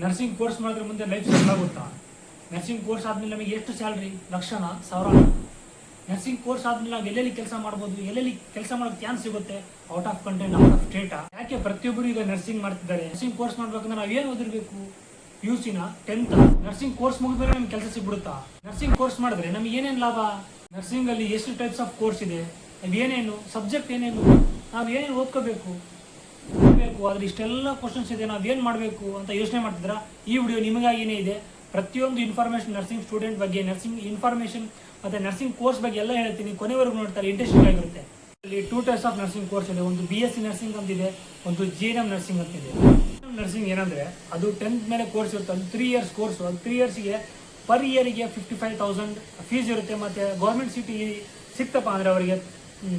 Nursing course ಮಾಡಿದ್ರೆ ಮುಂದೆ life settle ಆಗುತ್ತಾ? ನರ್ಸಿಂಗ್ ಕೋರ್ಸ್ ಆದ್ಮೇಲೆ ನಮಗೆ ಎಷ್ಟು ಸ್ಯಾಲ್ರಿ? ಲಕ್ಷಣ, ಸಾವಿರ? ನರ್ಸಿಂಗ್ ಕೋರ್ಸ್ ಆದ್ಮೇಲೆ ನಾವು ಎಲ್ಲೆಲ್ಲಿ ಕೆಲಸ ಮಾಡ್ಬೋದು, ಎಲ್ಲೆಲ್ಲಿ ಕೆಲಸ ಮಾಡೋಕೆ ಚಾನ್ಸ್ ಸಿಗುತ್ತೆ? Out of country, out of ಸ್ಟೇಟಾ? ಯಾಕೆ ಪ್ರತಿಯೊಬ್ಬರು ಈಗ ನರ್ಸಿಂಗ್ ಮಾಡ್ತಿದ್ದಾರೆ? ನರ್ಸಿಂಗ್ ಕೋರ್ಸ್ ಮಾಡ್ಬೇಕಂದ್ರೆ ನಾವು ಏನು ಓದಿರ್ಬೇಕು? PUC ನ 10th? ನರ್ಸಿಂಗ್ ಕೋರ್ಸ್ ಮುಗಿದ್ಮೇಲೆ ನಮ್ಗೆ ಕೆಲಸ ಸಿಗ್ಬಿಡುತ್ತಾ? ನರ್ಸಿಂಗ್ ಕೋರ್ಸ್ ಮಾಡಿದ್ರೆ ನಮ್ಗೆ ಏನೇನು ಲಾಭ? ನರ್ಸಿಂಗ್ ಅಲ್ಲಿ ಎಷ್ಟು ಟೈಪ್ಸ್ ಆಫ್ ಕೋರ್ಸ್ ಇದೆ, ಏನೇನು ಸಬ್ಜೆಕ್ಟ್, ಏನೇನು ನಾವು ಏನೇನು ಓದ್ಕೋಬೇಕು ಆದ್ರೆ ಇಷ್ಟೆಲ್ಲ ಕ್ವಶನ್ಸ್ ಇದೆ, ನಾವ್ ಏನ್ ಮಾಡಬೇಕು ಅಂತ ಯೋಚನೆ ಮಾಡ್ತಿದ್ರ ಈ ವಿಡಿಯೋ ನಿಮಗಾಗಿನೇ ಇದೆ. ಪ್ರತಿಯೊಂದು ಇನ್ಫಾರ್ಮೇಶನ್ ನರ್ಸಿಂಗ್ ಸ್ಟೂಡೆಂಟ್ ಬಗ್ಗೆ, ನರ್ಸಿಂಗ್ ಇನ್ಫಾರ್ಮೇಶನ್ ಮತ್ತೆ ನರ್ಸಿಂಗ್ ಕೋರ್ಸ್ ಬಗ್ಗೆ ಎಲ್ಲ ಹೇಳ್ತೀನಿ. ಕೊನೆವರೆಗೂ ನೋಡ್ತಾರೆ, ಇಂಟ್ರೆಸ್ಟಿಂಗ್ ಆಗಿರುತ್ತೆ. ಇಲ್ಲಿ 2 ಟೈಪ್ಸ್ ಆಫ್ ನರ್ಸಿಂಗ್ ಕೋರ್ಸ್ ಇದೆ. ಒಂದು BSc ನರ್ಸಿಂಗ್ ಅಂತಿದೆ, ಒಂದು GNM ನರ್ಸಿಂಗ್ ಅಂತಿದೆ. ನರ್ಸಿಂಗ್ ಏನಂದ್ರೆ ಅದು 10th ಮೇಲೆ ಕೋರ್ಸ್ ಇರುತ್ತೆ. ಅದು 3 ಇಯರ್ಸ್ ಕೋರ್ಸ್. ಅದು 3 ಇಯರ್ಸ್ಗೆ ಪರ್ ಇಯರ್ಗೆ 55,000 ಫೀಸ್ ಇರುತ್ತೆ. ಮತ್ತೆ ಗೌರ್ಮೆಂಟ್ ಸೀಟ್ ಸಿಕ್ತಪ್ಪ ಅಂದ್ರೆ ಅವರಿಗೆ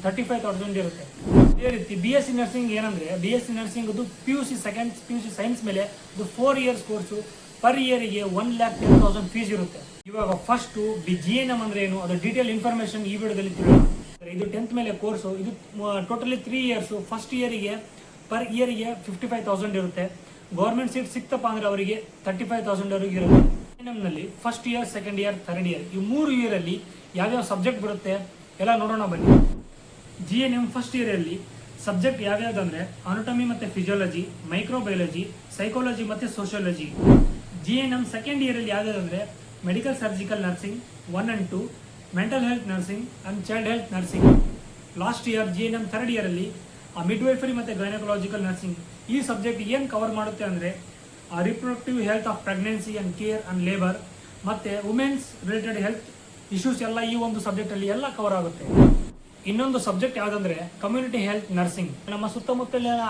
35,000 ಇರುತ್ತೆ. ಅದೇ ರೀತಿ BSc ನರ್ಸಿಂಗ್ ಏನಂದ್ರೆ, BSc ನರ್ಸಿಂಗ್ ಅದು PUC ಸೆಕೆಂಡ್ PUC ಸೈನ್ಸ್ ಮೇಲೆ ಅದು 4 ಇಯರ್ಸ್ ಕೋರ್ಸು. ಪರ್ ಇಯರ್ಗೆ 1,10,000 ಫೀಸ್ ಇರುತ್ತೆ. ಇವಾಗ ಫಸ್ಟ್ GNM ಅಂದ್ರೆ ಏನು, ಅದು ಡೀಟೇಲ್ ಇನ್ಫಾರ್ಮೇಶನ್ ಈ ವಿಡಿಯೋದಲ್ಲಿ ತಿಳಿಯೋಣ. ಇದು 10th ಮೇಲೆ ಕೋರ್ಸು. ಇದು ಟೋಟಲಿ 3 ಇಯರ್ಸ್. ಫಸ್ಟ್ ಇಯರ್ಗೆ ಪರ್ ಇಯರ್ಗೆ 55,000 ಇರುತ್ತೆ. ಗೌರ್ಮೆಂಟ್ ಸೀಟ್ ಸಿಕ್ತಪ್ಪ ಅಂದ್ರೆ ಅವರಿಗೆ 35,000 ವರೆಗೆ ಇರುತ್ತೆ. GNM ನಲ್ಲಿ first year, second year, third year ಈ 3 ಇಯರ್ ಅಲ್ಲಿ ಯಾವ್ಯಾವ ಸಬ್ಜೆಕ್ಟ್ ಬರುತ್ತೆ ಎಲ್ಲ ನೋಡೋಣ ಬನ್ನಿ. GNM ಫಸ್ಟ್ ಇಯರ್ ಅಲ್ಲಿ ಸಬ್ಜೆಕ್ಟ್ ಯಾವ್ಯಾವ್ದಂದ್ರೆ ಅನಾಟಮಿ ಮತ್ತೆ ಫಿಸಿಯಾಲಜಿ, ಮೈಕ್ರೋಬಯಾಲಜಿ, ಸೈಕಾಲಜಿ ಮತ್ತೆ ಸೋಷಿಯಾಲಜಿ. GNM ಸೆಕೆಂಡ್ ಇಯರ್ ಅಲ್ಲಿ ಯಾವ್ಯಾವ್ದಂದ್ರೆ medical surgical nursing 1 and 2, mental health nursing and child health nursing. Last year GNM third year ಅಲ್ಲಿ ಮಿಡ್ವೈಫರಿ ಮತ್ತೆ ಗೈನಕಾಲಜಿಕಲ್ ನರ್ಸಿಂಗ್. ಈ subject ಏನ್ ಕವರ್ ಮಾಡುತ್ತೆ ಅಂದ್ರೆ reproductive health of pregnancy and care and labour ಮತ್ತೆ women's related health issues ಎಲ್ಲ ಈ ಒಂದು ಸಬ್ಜೆಕ್ಟ್ ಅಲ್ಲಿ ಎಲ್ಲ ಕವರ್ ಆಗುತ್ತೆ. ಇನ್ನೊಂದು ಸಬ್ಜೆಕ್ಟ್ ಯಾವ್ದಂದ್ರೆ ಕಮ್ಯುನಿಟಿ ಹೆಲ್ತ್ ನರ್ಸಿಂಗ್. ನಮ್ಮ ಸುತ್ತಮುತ್ತಲಿನ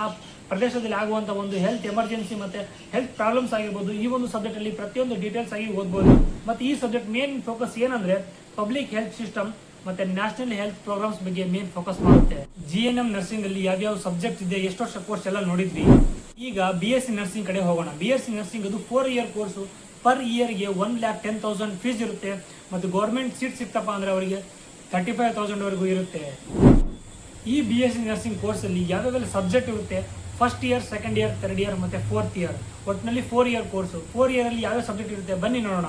ಪ್ರದೇಶದಲ್ಲಿ ಆಗುವಂತ ಒಂದು ಹೆಲ್ತ್ ಎಮರ್ಜೆನ್ಸಿ ಮತ್ತೆ ಹೆಲ್ತ್ ಪ್ರಾಬ್ಲಮ್ಸ್ ಆಗಿರ್ಬೋದು, ಈ ಒಂದು ಸಬ್ಜೆಕ್ಟ್ ಅಲ್ಲಿ ಪ್ರತಿಯೊಂದು ಡೀಟೇಲ್ಸ್ ಆಗಿ ಓದಬಹುದು. ಮತ್ತೆ ಈ ಸಬ್ಜೆಕ್ಟ್ ಮೇನ್ ಫೋಕಸ್ ಏನಂದ್ರೆ ಪಬ್ಲಿಕ್ ಹೆಲ್ತ್ ಸಿಸ್ಟಮ್ ಮತ್ತೆ ನ್ಯಾಷನಲ್ ಹೆಲ್ತ್ ಪ್ರೋಗ್ರಾಮ್ಸ್ ಬಗ್ಗೆ ಮೇನ್ ಫೋಕಸ್ ಮಾಡುತ್ತೆ. GNM ನರ್ಸಿಂಗ್ ಅಲ್ಲಿ ಯಾವ್ಯಾವ ಸಬ್ಜೆಕ್ಟ್ ಇದೆ, ಎಷ್ಟು ವರ್ಷ ಕೋರ್ಸ್ ಎಲ್ಲ ನೋಡಿದ್ವಿ. ಈಗ BSc ನರ್ಸಿಂಗ್ ಕಡೆ ಹೋಗೋಣ. BSc ನರ್ಸಿಂಗ್ ಅದು 4 ಇಯರ್ ಕೋರ್ಸು. ಪರ್ ಇಯರ್ಗೆ 1,10,000 ಫೀಸ್ ಇರುತ್ತೆ. ಮತ್ತು ಗೌರ್ಮೆಂಟ್ ಸೀಟ್ ಸಿಕ್ತಪ್ಪ ಅಂದ್ರೆ ಅವರಿಗೆ 35,000 ವರೆಗೂ ಇರುತ್ತೆ. ಈ BSc ನರ್ಸಿಂಗ್ ಕೋರ್ಸ್ ಅಲ್ಲಿ ಯಾವ್ಯಾವೆಲ್ಲ ಸಬ್ಜೆಕ್ಟ್ ಇರುತ್ತೆ, first year, second year, third year ಮತ್ತೆ 4th ಇಯರ್. ಒಟ್ಟಿನಲ್ಲಿ 4 ಇಯರ್ ಕೋರ್ಸು. 4 ಇಯರ್ ಅಲ್ಲಿ ಯಾವ್ಯಾವ ಸಬ್ಜೆಕ್ಟ್ ಇರುತ್ತೆ ಬನ್ನಿ ನೋಡೋಣ.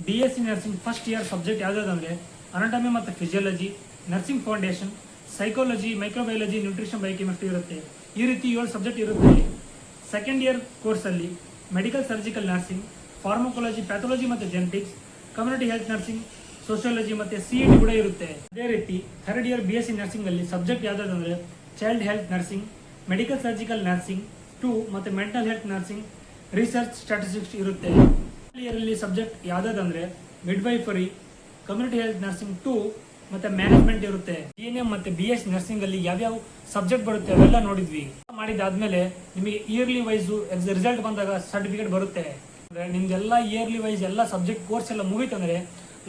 BSc nursing first year subject ಯಾವ್ದಾದಂದ್ರೆ ಅನಾಟಮಿ ಮತ್ತೆ physiology, nursing foundation, psychology, microbiology, nutrition, biochemistry ಇರುತ್ತೆ. ಈ ರೀತಿ 7 ಸಬ್ಜೆಕ್ಟ್ ಇರುತ್ತೆ. ಸೆಕೆಂಡ್ ಇಯರ್ ಕೋರ್ಸ್ ಅಲ್ಲಿ medical surgical nursing, pharmacology, pathology ಮತ್ತೆ genetics, community health nursing, sociology ಮತ್ತೆ CET ಕೂಡ ಇರುತ್ತೆ. ಅದೇ ರೀತಿ ಥರ್ಡ್ ಇಯರ್ BSc ನರ್ಸಿಂಗ್ ಅಲ್ಲಿ ಸಬ್ಜೆಕ್ಟ್ ಯಾವ್ದಾದಂದ್ರೆ child health nursing, medical surgical nursing 2 ಮತ್ತೆ mental health nursing, research statistics ಇರುತ್ತೆ. ಇಯರ್ ಅಲ್ಲಿ subject ಯಾವ್ದಾದಂದ್ರೆ midwifery, community health nursing 2 ಮತ್ತೆ ಮ್ಯಾನೇಜ್ಮೆಂಟ್ ಇರುತ್ತೆ. GNM ಮತ್ತೆ BSc ನರ್ಸಿಂಗ್ ಅಲ್ಲಿ ಯಾವ್ಯಾವ ಸಬ್ಜೆಕ್ಟ್ ಬರುತ್ತೆ ಅವೆಲ್ಲ ನೋಡಿದ್ವಿ. ಮಾಡಿದಾದ್ಮೇಲೆ ನಿಮಗೆ ಇಯರ್ಲಿ ವೈಸ್ ರಿಸಲ್ಟ್ ಬಂದಾಗ ಸರ್ಟಿಫಿಕೇಟ್ ಬರುತ್ತೆ. ನಿಮ್ದೆಲ್ಲ ಇಯರ್ಲಿ ವೈಸ್ ಎಲ್ಲ ಸಬ್ಜೆಕ್ಟ್ ಕೋರ್ಸ್ ಎಲ್ಲ ಮುಗಿತಂದ್ರೆ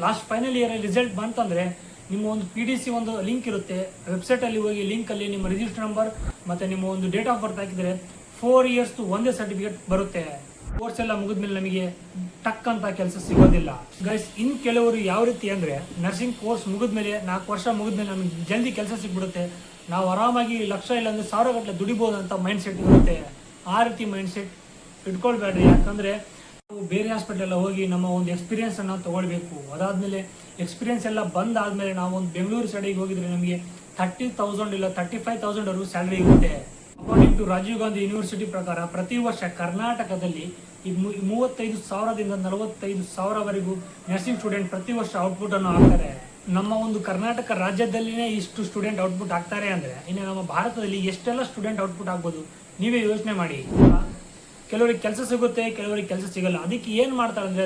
ಲಾಸ್ಟ್ ಫೈನಲ್ ಇಯರ್ ರಿಸಲ್ಟ್ ಬಂತಂದ್ರೆ ನಿಮ್ಮ ಒಂದು PDC ಒಂದು ಲಿಂಕ್ ಇರುತ್ತೆ. ವೆಬ್ಸೈಟ್ ಅಲ್ಲಿ ಹೋಗಿ ಲಿಂಕ್ ಅಲ್ಲಿ ನಿಮ್ಮ ರಿಜಿಸ್ಟರ್ ನಂಬರ್ ಮತ್ತೆ ನಿಮ್ಮ ಒಂದು ಡೇಟ್ ಆಫ್ ಬರ್ತ್ ಹಾಕಿದ್ರೆ 4 ಇಯರ್ಸ್ ಒಂದೇ ಸರ್ಟಿಫಿಕೇಟ್ ಬರುತ್ತೆ. ಕೋರ್ಸ್ ಎಲ್ಲ ಮುಗಿದ್ಮೇಲೆ ನಮಗೆ ಟಕ್ ಅಂತ ಕೆಲಸ ಸಿಗೋದಿಲ್ಲ ಗೈಸ್. ಇನ್ ಕೆಲವರು ಯಾವ ರೀತಿ ಅಂದ್ರೆ ನರ್ಸಿಂಗ್ ಕೋರ್ಸ್ ಮುಗಿದ್ಮೇಲೆ 4 ವರ್ಷ ಮುಗಿದ್ಮೇಲೆ ನಮಗೆ ಜಲ್ದಿ ಕೆಲಸ ಸಿಗ್ಬಿಡುತ್ತೆ, ನಾವು ಆರಾಮಾಗಿ ಲಕ್ಷ ಇಲ್ಲ ಅಂದ್ರೆ 1,000 ಗಟ್ಟಲೆ ದುಡಿಬಹುದು ಅಂತ ಮೈಂಡ್ ಸೆಟ್ ಇರುತ್ತೆ. ಆ ರೀತಿ ಮೈಂಡ್ ಸೆಟ್ ಇಟ್ಕೊಳ್ಬೇಡ್ರಿ. ಯಾಕಂದ್ರೆ ನಾವು ಬೇರೆ ಹಾಸ್ಪಿಟಲ್ ಎಲ್ಲ ಹೋಗಿ ನಮ್ಮ ಒಂದು ಎಕ್ಸ್ಪೀರಿಯನ್ಸ್ ಅನ್ನ ತಗೊಳ್ಬೇಕು. ಅದಾದ್ಮೇಲೆ ಎಕ್ಸ್ಪೀರಿಯನ್ಸ್ ಎಲ್ಲ ಬಂದಾದ್ಮೇಲೆ ನಾವು ಒಂದು ಬೆಂಗಳೂರು ಸೈಡಿಗೆ ಹೋಗಿದ್ರೆ ನಮಗೆ 30,000 ಇಲ್ಲ 35,000 ವರೆಗೂ ಸ್ಯಾಲರಿ ಇರುತ್ತೆ. According to Rajiv Gandhi university ಪ್ರಕಾರ ಪ್ರತಿ ವರ್ಷ ಕರ್ನಾಟಕದಲ್ಲಿ 35,000ದಿಂದ 45,000ವರೆಗೂ ನರ್ಸಿಂಗ್ ಸ್ಟೂಡೆಂಟ್ ಪ್ರತಿ ವರ್ಷ ಔಟ್ಪುಟ್ ಅನ್ನು ಹಾಕ್ತಾರೆ. ನಮ್ಮ ಒಂದು ಕರ್ನಾಟಕ ರಾಜ್ಯದಲ್ಲಿನೇ ಇಷ್ಟು ಸ್ಟೂಡೆಂಟ್ ಔಟ್ಪುಟ್ ಆಗ್ತಾರೆ ಅಂದ್ರೆ ಇನ್ನು ನಮ್ಮ ಭಾರತದಲ್ಲಿ ಎಷ್ಟೆಲ್ಲ ಸ್ಟೂಡೆಂಟ್ ಔಟ್ಪುಟ್ ಆಗ್ಬೋದು ನೀವೇ ಯೋಚನೆ ಮಾಡಿ. ಕೆಲವರಿಗೆ ಕೆಲಸ ಸಿಗುತ್ತೆ, ಕೆಲವರಿಗೆ ಕೆಲಸ ಸಿಗಲ್ಲ. ಅದಕ್ಕೆ ಏನ್ ಮಾಡ್ತಾರೆ ಅಂದ್ರೆ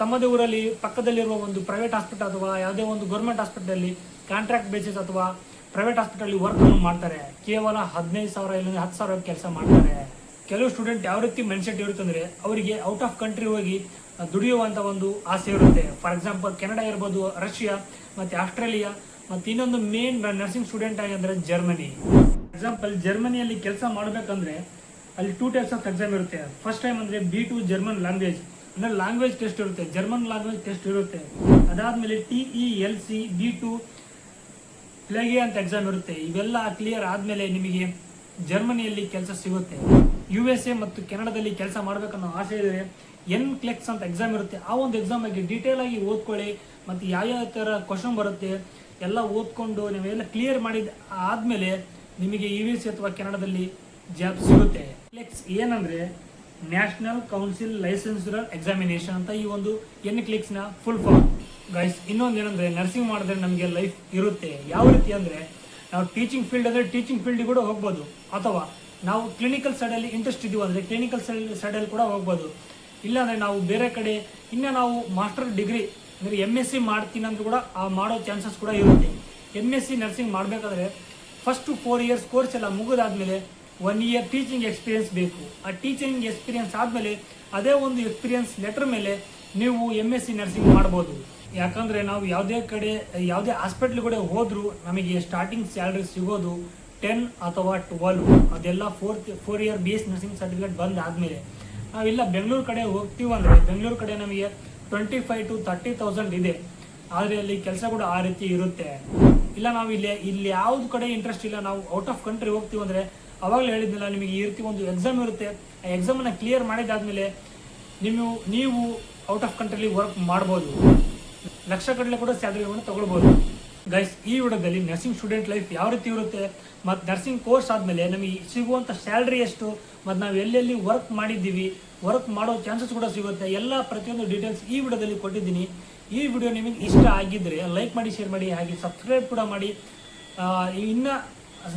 ತಮ್ಮದೇ ಊರಲ್ಲಿ ಪಕ್ಕದಲ್ಲಿರುವ ಒಂದು ಪ್ರೈವೇಟ್ ಹಾಸ್ಪಿಟಲ್ ಅಥವಾ ಯಾವುದೇ ಒಂದು ಗೌರ್ಮೆಂಟ್ ಹಾಸ್ಪಿಟಲ್ ಅಲ್ಲಿ ಕಾಂಟ್ರಾಕ್ಟ್ ಬೇಸಿಸ್ ಅಥವಾ ಪ್ರೈವೇಟ್ ಹಾಸ್ಪಿಟಲ್ ವರ್ಕ್ ಅನ್ನು ಮಾಡ್ತಾರೆ. ಕೇವಲ 15,000 ಇಲ್ಲ 10,000 ಕೆಲಸ ಮಾಡ್ತಾರೆ. ಕೆಲವು ಸ್ಟೂಡೆಂಟ್ ಯಾವ ರೀತಿ ಮೈಂಡ್ ಸೆಟ್ ಇರುತ್ತೆ ಅಂದ್ರೆ ಅವರಿಗೆ ಔಟ್ ಆಫ್ ಕಂಟ್ರಿ ಹೋಗಿ ದುಡಿಯುವಂತ ಒಂದು ಆಸೆ ಇರುತ್ತೆ. ಫಾರ್ ಎಕ್ಸಾಂಪಲ್ ಕೆನಡಾ ಇರ್ಬೋದು, ರಷ್ಯಾ ಮತ್ತೆ ಆಸ್ಟ್ರೇಲಿಯಾ, ಮತ್ತೆ ಇನ್ನೊಂದು ಮೇನ್ ನರ್ಸಿಂಗ್ ಸ್ಟೂಡೆಂಟ್ ಆಗಿದ್ರೆ ಜರ್ಮನಿ. ಎಕ್ಸಾಂಪಲ್ ಜರ್ಮನಿಯಲ್ಲಿ ಕೆಲಸ ಮಾಡಬೇಕಂದ್ರೆ ಅಲ್ಲಿ 2 ಟೈಪ್ಸ್ ಆಫ್ ಎಕ್ಸಾಮ್ ಇರುತ್ತೆ. ಫಸ್ಟ್ ಟೈಮ್ ಅಂದ್ರೆ B2 ಜರ್ಮನ್ ಲ್ಯಾಂಗ್ವೇಜ್ ಅಂದ್ರೆ ಲ್ಯಾಂಗ್ವೇಜ್ ಟೆಸ್ಟ್ ಇರುತ್ತೆ, ಜರ್ಮನ್ ಲ್ಯಾಂಗ್ವೇಜ್ ಟೆಸ್ಟ್ ಇರುತ್ತೆ. ಅದಾದ್ಮೇಲೆ TELC B2 ಪ್ಲೇಗೆ ಅಂತ ಎಕ್ಸಾಮ್ ಇರುತ್ತೆ. ಇವೆಲ್ಲ ಕ್ಲಿಯರ್ ಆದ್ಮೇಲೆ ನಿಮಗೆ ಜರ್ಮನಿಯಲ್ಲಿ ಕೆಲಸ ಸಿಗುತ್ತೆ. USA ಮತ್ತು ಕೆನಡಾದಲ್ಲಿ ಕೆಲಸ ಮಾಡಬೇಕನ್ನೋ ಆಸೆ ಇದ್ರೆ NCLEX ಅಂತ ಎಕ್ಸಾಮ್ ಇರುತ್ತೆ. ಆ ಒಂದು ಎಕ್ಸಾಮ್ ಬಗ್ಗೆ ಡೀಟೇಲ್ ಆಗಿ ಓದ್ಕೊಳ್ಳಿ. ಮತ್ತು ಯಾವ ಥರ ಕ್ವಶನ್ ಬರುತ್ತೆ ಎಲ್ಲ ಓದ್ಕೊಂಡು ನೀವೆಲ್ಲ ಕ್ಲಿಯರ್ ಮಾಡಿದ ಆದಮೇಲೆ ನಿಮಗೆ USA ಅಥವಾ ಕೆನಡಾದಲ್ಲಿ ಜಾಬ್ ಸಿಗುತ್ತೆ. NCLEX ಏನಂದರೆ ನ್ಯಾಷನಲ್ ಕೌನ್ಸಿಲ್ ಲೈಸೆನ್ಸ್ಡ್ ಎಕ್ಸಾಮಿನೇಷನ್ ಅಂತ ಈ ಒಂದು NCLEX ನ ಫುಲ್ ಫಾರ್ಮ್. ಗೈಸ್ ಇನ್ನೊಂದು ಏನಂದರೆ ನರ್ಸಿಂಗ್ ಮಾಡಿದ್ರೆ ನಮಗೆ ಲೈಫ್ ಇರುತ್ತೆ. ಯಾವ ರೀತಿ ಅಂದರೆ ನಾವು ಟೀಚಿಂಗ್ ಫೀಲ್ಡ್ ಅಂದರೆ ಟೀಚಿಂಗ್ ಫೀಲ್ಡ್ ಕೂಡ ಹೋಗ್ಬೋದು, ಅಥವಾ ನಾವು ಕ್ಲಿನಿಕಲ್ ಸೈಡಲ್ಲಿ ಇಂಟ್ರೆಸ್ಟ್ ಇದೀವಿ ಅಂದರೆ ಕ್ಲಿನಿಕಲ್ ಸೈಡಲ್ಲಿ ಕೂಡ ಹೋಗ್ಬೋದು. ಇಲ್ಲಾಂದರೆ ನಾವು ಬೇರೆ ಕಡೆ ಇನ್ನು ನಾವು ಮಾಸ್ಟರ್ ಡಿಗ್ರಿ ಅಂದರೆ MSc ಮಾಡ್ತೀನಿ ಅಂದ್ರೂ ಕೂಡ ಮಾಡೋ ಚಾನ್ಸಸ್ ಕೂಡ ಇರುತ್ತೆ. MSc ನರ್ಸಿಂಗ್ ಮಾಡಬೇಕಾದ್ರೆ ಫಸ್ಟು 4 ಇಯರ್ಸ್ ಕೋರ್ಸ್ ಎಲ್ಲ ಮುಗಿದಾದ್ಮೇಲೆ 1 ಇಯರ್ ಟೀಚಿಂಗ್ ಎಕ್ಸ್ಪೀರಿಯನ್ಸ್ ಬೇಕು. ಆ ಟೀಚಿಂಗ್ ಎಕ್ಸ್ಪೀರಿಯನ್ಸ್ ಆದಮೇಲೆ ಅದೇ ಒಂದು ಎಕ್ಸ್ಪೀರಿಯನ್ಸ್ ಲೆಟರ್ ಮೇಲೆ ನೀವು MSc ನರ್ಸಿಂಗ್ ಮಾಡ್ಬೋದು. ಯಾಕಂದರೆ ನಾವು ಯಾವುದೇ ಹಾಸ್ಪಿಟ್ಲ್ ಕೂಡ ಹೋದರೂ ನಮಗೆ ಸ್ಟಾರ್ಟಿಂಗ್ ಸ್ಯಾಲ್ರಿ ಸಿಗೋದು 10 ಅಥವಾ 12. ಅದೆಲ್ಲ 4 ಇಯರ್ BS ನರ್ಸಿಂಗ್ ಸರ್ಟಿಫಿಕೇಟ್ ಬಂದಾದಮೇಲೆ ನಾವಿಲ್ಲ ಬೆಂಗಳೂರು ಕಡೆ ಹೋಗ್ತೀವಿ ಅಂದರೆ ಬೆಂಗಳೂರು ಕಡೆ ನಮಗೆ 25,000 to 30,000 ಇದೆ. ಆದರೆ ಅಲ್ಲಿ ಕೆಲಸ ಕೂಡ ಆ ರೀತಿ ಇರುತ್ತೆ. ಇಲ್ಲ ನಾವು ಇಲ್ಲಿ ಯಾವ್ದು ಕಡೆ ಇಂಟ್ರೆಸ್ಟ್ ಇಲ್ಲ, ನಾವು ಔಟ್ ಆಫ್ ಕಂಟ್ರಿ ಹೋಗ್ತೀವಿ ಅಂದರೆ ಅವಾಗಲೇ ಹೇಳಿದ್ನಲ್ಲ ನಿಮಗೆ ಈ ರೀತಿ ಒಂದು ಎಕ್ಸಾಮ್ ಇರುತ್ತೆ. ಆ ಎಕ್ಸಾಮನ್ನು ಕ್ಲಿಯರ್ ಮಾಡಿದಾದ್ಮೇಲೆ ನೀವು ಔಟ್ ಆಫ್ ಕಂಟ್ರಿಲಿ ವರ್ಕ್ ಮಾಡ್ಬೋದು, ಲಕ್ಷ ಕಡಲೆ ಕೂಡ ಸ್ಯಾಲರಿಗಳನ್ನು ತಗೊಳ್ಬೋದು. ಗೈಸ್ ಈ ವಿಡಿಯೋದಲ್ಲಿ ನರ್ಸಿಂಗ್ ಸ್ಟೂಡೆಂಟ್ ಲೈಫ್ ಯಾವ ರೀತಿ ಇರುತ್ತೆ ಮತ್ತು ನರ್ಸಿಂಗ್ ಕೋರ್ಸ್ ಆದಮೇಲೆ ನಮಗೆ ಸಿಗುವಂಥ ಸ್ಯಾಲ್ರಿ ಎಷ್ಟು ಮತ್ತು ನಾವು ಎಲ್ಲೆಲ್ಲಿ ವರ್ಕ್ ಮಾಡಿದ್ದೀವಿ, ವರ್ಕ್ ಮಾಡೋ ಚಾನ್ಸಸ್ ಕೂಡ ಸಿಗುತ್ತೆ, ಎಲ್ಲ ಪ್ರತಿಯೊಂದು ಡೀಟೇಲ್ಸ್ ಈ ವಿಡಿಯೋದಲ್ಲಿ ಕೊಟ್ಟಿದ್ದೀನಿ. ಈ ವಿಡಿಯೋ ನಿಮಗೆ ಇಷ್ಟ ಆಗಿದ್ದರೆ ಲೈಕ್ ಮಾಡಿ, ಶೇರ್ ಮಾಡಿ, ಹಾಗೆ ಸಬ್ಸ್ಕ್ರೈಬ್ ಕೂಡ ಮಾಡಿ. ಇನ್ನು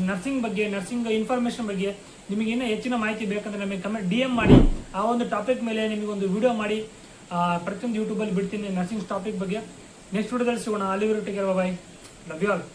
ನರ್ಸಿಂಗ್ ಇನ್ಫಾರ್ಮೇಷನ್ ಬಗ್ಗೆ ನಿಮಗೆ ಇನ್ನೂ ಹೆಚ್ಚಿನ ಮಾಹಿತಿ ಬೇಕಂದರೆ ನಮಗೆ DM ಮಾಡಿ. ಆ ಒಂದು ಟಾಪಿಕ್ ಮೇಲೆ ನಿಮಗೊಂದು ವಿಡಿಯೋ ಮಾಡಿ ಪ್ರತಿಯೊಂದು ಯೂಟ್ಯೂಬಲ್ಲಿ ಬಿಡ್ತೀನಿ ನರ್ಸಿಂಗ್ ಟಾಪಿಕ್ ಬಗ್ಗೆ. ನೆಕ್ಸ್ಟ್ ವಿಡಿಯೋದಲ್ಲಿ ಸಿಗೋಣ. ಅಲ್ಲಿವರೆಗೂ take care, bye, love you all.